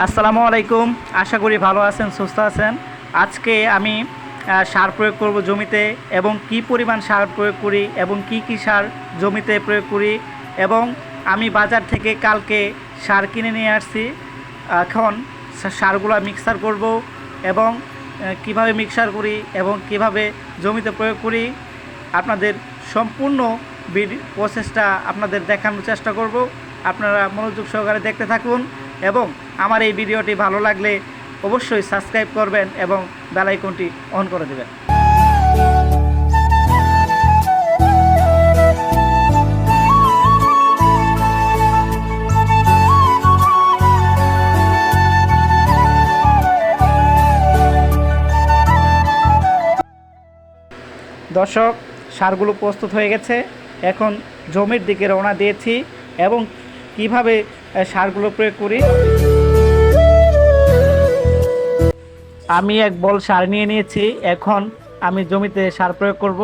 আসসালামু আলাইকুম। আশা করি ভালো আছেন, সুস্থ আছেন। আজকে আমি সার প্রয়োগ করব জমিতে, এবং কি পরিমাণ সার প্রয়োগ করি এবং কি সার জমিতে প্রয়োগ করি, এবং আমি বাজার থেকে কালকে সার কিনে নিয়ে আসছি। এখন সারগুলো মিক্সার করব, এবং কিভাবে মিক্সার করি এবং কিভাবে জমিতে প্রয়োগ করি আপনাদের সম্পূর্ণ প্রসেসটা আপনাদের দেখানোর চেষ্টা করব। আপনারা মনোযোগ সহকারে দেখতে থাকুন, এবং আমার এই ভিডিওটি ভালো লাগলে অবশ্যই সাবস্ক্রাইব করবেন এবং বেল আইকনটি অন করে দেবেন। দর্শক, সারগুলো প্রস্তুত হয়ে গেছে। এখন জমির দিকে রওনা দিয়েছি, এবং কিভাবে সারগুলো প্রয়োগ করি। আমি এক বল সার নিয়ে নিয়েছি। এখন আমি জমিতে সার প্রয়োগ করব।